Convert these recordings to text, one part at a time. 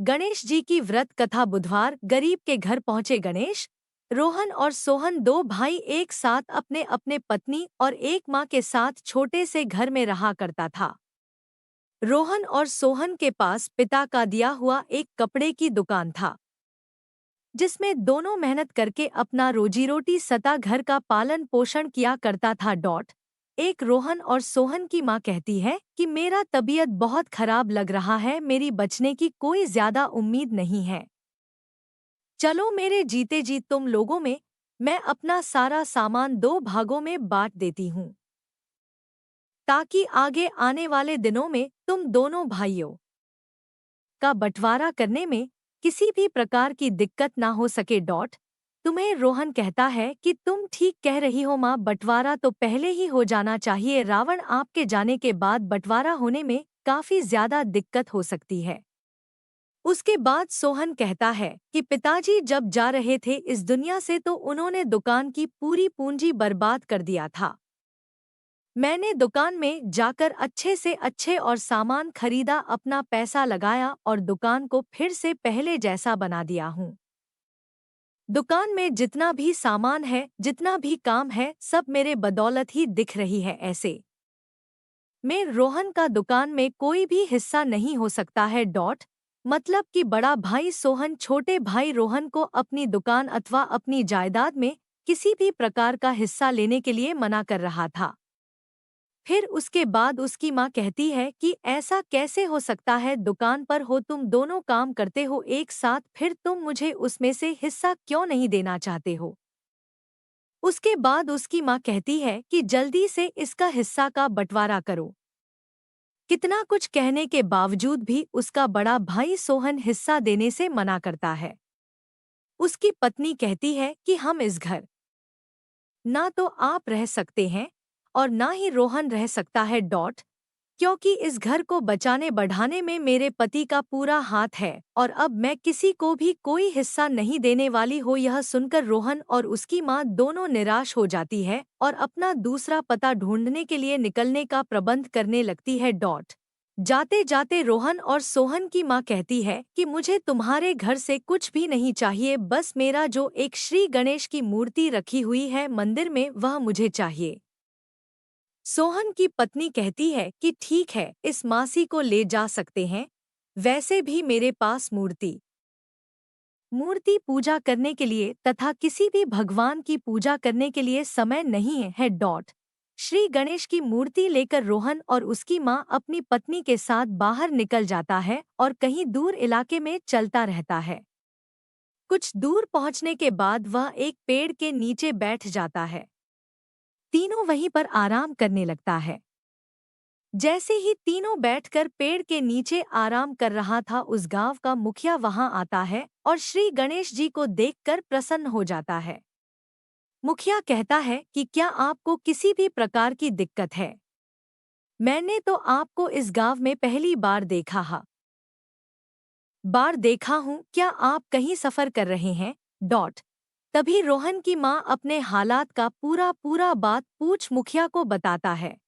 गणेश जी की व्रत कथा। बुधवार गरीब के घर पहुंचे गणेश। रोहन और सोहन दो भाई एक साथ अपने अपने पत्नी और एक माँ के साथ छोटे से घर में रहा करता था। रोहन और सोहन के पास पिता का दिया हुआ एक कपड़े की दुकान था, जिसमें दोनों मेहनत करके अपना रोजी रोटी सता घर का पालन पोषण किया करता था। एक रोहन और सोहन की माँ कहती है कि मेरा तबीयत बहुत खराब लग रहा है, मेरी बचने की कोई ज्यादा उम्मीद नहीं है। चलो मेरे जीते जी तुम लोगों में मैं अपना सारा सामान दो भागों में बांट देती हूँ, ताकि आगे आने वाले दिनों में तुम दोनों भाइयों का बंटवारा करने में किसी भी प्रकार की दिक्कत ना हो सके। तुम्हें रोहन कहता है कि तुम ठीक कह रही हो माँ, बंटवारा तो पहले ही हो जाना चाहिए। रावण आपके जाने के बाद बंटवारा होने में काफी ज्यादा दिक्कत हो सकती है। उसके बाद सोहन कहता है कि पिताजी जब जा रहे थे इस दुनिया से तो उन्होंने दुकान की पूरी पूंजी बर्बाद कर दिया था। मैंने दुकान में जाकर अच्छे से अच्छे और सामान खरीदा, अपना पैसा लगाया और दुकान को फिर से पहले जैसा बना दिया हूँ। दुकान में जितना भी सामान है, जितना भी काम है, सब मेरे बदौलत ही दिख रही है। ऐसे में रोहन का दुकान में कोई भी हिस्सा नहीं हो सकता है। मतलब कि बड़ा भाई सोहन छोटे भाई रोहन को अपनी दुकान अथवा अपनी जायदाद में किसी भी प्रकार का हिस्सा लेने के लिए मना कर रहा था। फिर उसके बाद उसकी माँ कहती है कि ऐसा कैसे हो सकता है, दुकान पर हो तुम दोनों, काम करते हो एक साथ, फिर तुम मुझे उसमें से हिस्सा क्यों नहीं देना चाहते हो। उसके बाद उसकी माँ कहती है कि जल्दी से इसका हिस्सा का बंटवारा करो। कितना कुछ कहने के बावजूद भी उसका बड़ा भाई सोहन हिस्सा देने से मना करता है। उसकी पत्नी कहती है कि हम इस घर ना तो आप रह सकते हैं और ना ही रोहन रह सकता है। क्योंकि इस घर को बचाने बढ़ाने में मेरे पति का पूरा हाथ है और अब मैं किसी को भी कोई हिस्सा नहीं देने वाली हो। यह सुनकर रोहन और उसकी माँ दोनों निराश हो जाती है और अपना दूसरा पता ढूंढने के लिए निकलने का प्रबंध करने लगती है। जाते जाते रोहन और सोहन की माँ कहती है कि मुझे तुम्हारे घर से कुछ भी नहीं चाहिए, बस मेरा जो एक श्री गणेश की मूर्ति रखी हुई है मंदिर में वह मुझे चाहिए। सोहन की पत्नी कहती है कि ठीक है, इस मासी को ले जा सकते हैं, वैसे भी मेरे पास मूर्ति पूजा करने के लिए तथा किसी भी भगवान की पूजा करने के लिए समय नहीं है। श्री गणेश की मूर्ति लेकर रोहन और उसकी माँ अपनी पत्नी के साथ बाहर निकल जाता है और कहीं दूर इलाके में चलता रहता है। कुछ दूर पहुंचने के बाद वह एक पेड़ के नीचे बैठ जाता है। तीनों वहीं पर आराम करने लगता है। जैसे ही तीनों बैठकर पेड़ के नीचे आराम कर रहा था, उस गांव का मुखिया वहां आता है और श्री गणेश जी को देखकर प्रसन्न हो जाता है। मुखिया कहता है कि क्या आपको किसी भी प्रकार की दिक्कत है? मैंने तो आपको इस गांव में पहली बार देखा हूँ, क्या आप कहीं सफर कर रहे हैं? तभी रोहन की माँ अपने हालात का पूरा पूरा बात पूछ मुखिया को बताता है।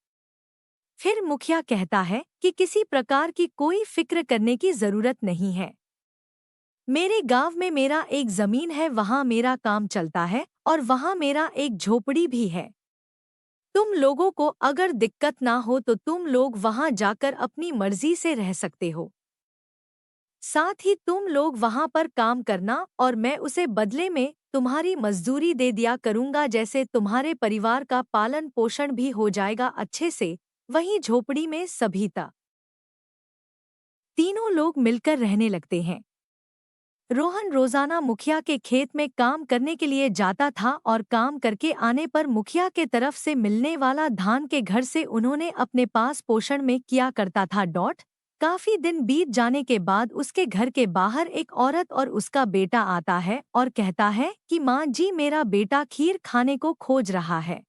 फिर मुखिया कहता है कि किसी प्रकार की कोई फिक्र करने की जरूरत नहीं है। मेरे गांव में मेरा एक जमीन है, वहां मेरा काम चलता है और वहां मेरा एक झोपड़ी भी है। तुम लोगों को अगर दिक्कत ना हो तो तुम लोग वहां जाकर अपनी मर्जी से रह सकते हो। साथ ही तुम लोग वहां पर काम करना और मैं उसे बदले में तुम्हारी मजदूरी दे दिया करूंगा, जैसे तुम्हारे परिवार का पालन पोषण भी हो जाएगा अच्छे से। वहीं झोपड़ी में सभी तीनों लोग मिलकर रहने लगते हैं। रोहन रोजाना मुखिया के खेत में काम करने के लिए जाता था और काम करके आने पर मुखिया के तरफ से मिलने वाला धान के घर से उन्होंने अपने पास पोषण में किया करता था। काफी दिन बीत जाने के बाद उसके घर के बाहर एक औरत और उसका बेटा आता है और कहता है कि माँ जी, मेरा बेटा खीर खाने को खोज रहा है,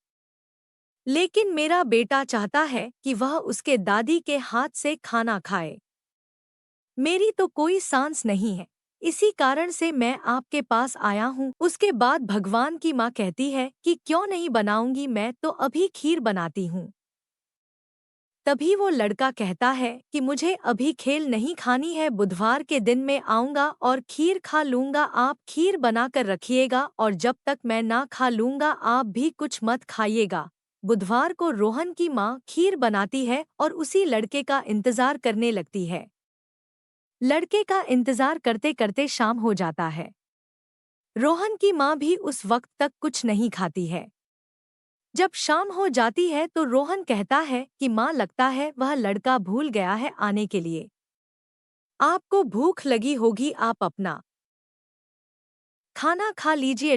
लेकिन मेरा बेटा चाहता है कि वह उसके दादी के हाथ से खाना खाए। मेरी तो कोई सांस नहीं है, इसी कारण से मैं आपके पास आया हूँ। उसके बाद भगवान की माँ कहती है कि क्यों नहीं बनाऊंगी, मैं तो अभी खीर बनाती हूँ। तभी वो लड़का कहता है कि मुझे अभी खेल नहीं खानी है, बुधवार के दिन मैं आऊँगा और खीर खा लूँगा, आप खीर बनाकर रखिएगा और जब तक मैं ना खा लूँगा आप भी कुछ मत खाइएगा। बुधवार को रोहन की माँ खीर बनाती है और उसी लड़के का इंतजार करने लगती है। लड़के का इंतजार करते करते शाम हो जाता है। रोहन की माँ भी उस वक्त तक कुछ नहीं खाती है। जब शाम हो जाती है तो रोहन कहता है कि माँ, लगता है वह लड़का भूल गया है आने के लिए। आपको भूख लगी होगी, आप अपना खाना खा लीजिए।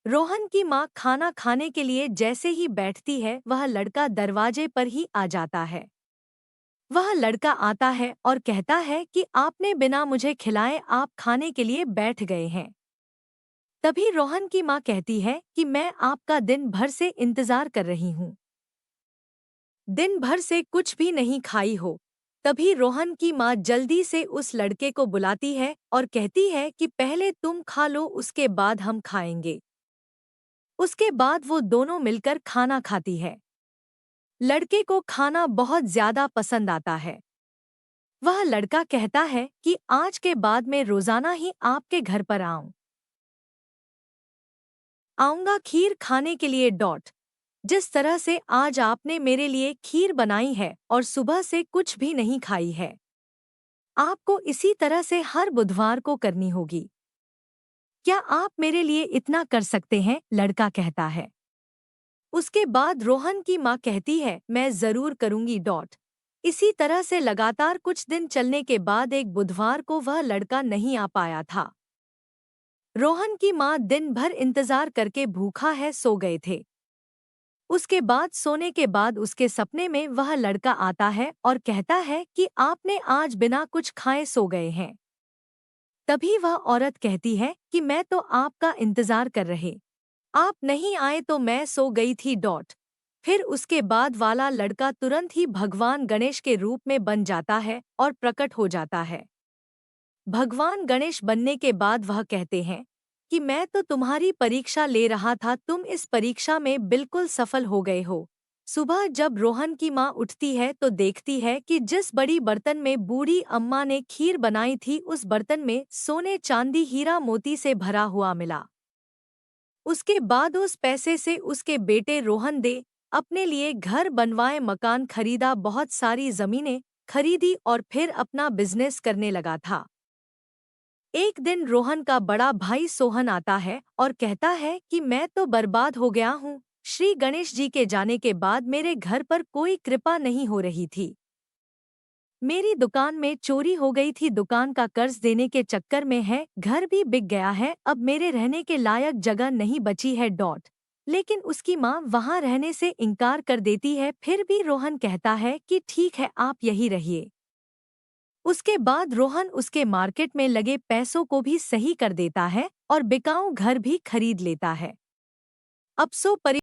रोहन की माँ खाना खाने के लिए जैसे ही बैठती है वह लड़का दरवाजे पर ही आ जाता है। वह लड़का आता है और कहता है कि आपने बिना मुझे खिलाए आप खाने के लिए बैठ गए हैं। तभी रोहन की माँ कहती है कि मैं आपका दिन भर से इंतजार कर रही हूँ, दिन भर से कुछ भी नहीं खाई हो। तभी रोहन की माँ जल्दी से उस लड़के को बुलाती है और कहती है कि पहले तुम खा लो, उसके बाद हम खाएंगे। उसके बाद वो दोनों मिलकर खाना खाती है। लड़के को खाना बहुत ज्यादा पसंद आता है। वह लड़का कहता है कि आज के बाद मैं रोजाना ही आपके घर पर आऊंगा खीर खाने के लिए। जिस तरह से आज आपने मेरे लिए खीर बनाई है और सुबह से कुछ भी नहीं खाई है, आपको इसी तरह से हर बुधवार को करनी होगी। क्या आप मेरे लिए इतना कर सकते हैं? लड़का कहता है। उसके बाद रोहन की माँ कहती है, मैं जरूर करूंगी। इसी तरह से लगातार कुछ दिन चलने के बाद एक बुधवार को वह लड़का नहीं आ पाया था। रोहन की माँ दिन भर इंतजार करके भूखा है सो गए थे। उसके बाद सोने के बाद उसके सपने में वह लड़का आता है और कहता है कि आपने आज बिना कुछ खाए सो गए हैं। तभी वह औरत कहती है कि मैं तो आपका इंतजार कर रहे, आप नहीं आए तो मैं सो गई थी। फिर उसके बाद वाला लड़का तुरंत ही भगवान गणेश के रूप में बन जाता है और प्रकट हो जाता है। भगवान गणेश बनने के बाद वह कहते हैं कि मैं तो तुम्हारी परीक्षा ले रहा था, तुम इस परीक्षा में बिल्कुल सफल हो गए हो। सुबह जब रोहन की माँ उठती है तो देखती है कि जिस बड़ी बर्तन में बूढ़ी अम्मा ने खीर बनाई थी उस बर्तन में सोने चांदी हीरा मोती से भरा हुआ मिला। उसके बाद उस पैसे से उसके बेटे रोहन दे अपने लिए घर बनवाए, मकान खरीदा, बहुत सारी जमीनें खरीदी और फिर अपना बिजनेस करने लगा था। एक दिन रोहन का बड़ा भाई सोहन आता है और कहता है कि मैं तो बर्बाद हो गया हूँ। श्री गणेश जी के जाने के बाद मेरे घर पर कोई कृपा नहीं हो रही थी। मेरी दुकान में चोरी हो गई थी, दुकान का कर्ज देने के चक्कर में है, घर भी बिक गया है, अब मेरे रहने के लायक जगह नहीं बची है। लेकिन उसकी माँ वहाँ रहने से इनकार कर देती है। फिर भी रोहन कहता है कि ठीक है, आप यही रहिए। उसके बाद रोहन उसके मार्केट में लगे पैसों को भी सही कर देता है और बिकाऊ घर भी खरीद लेता है। अब सो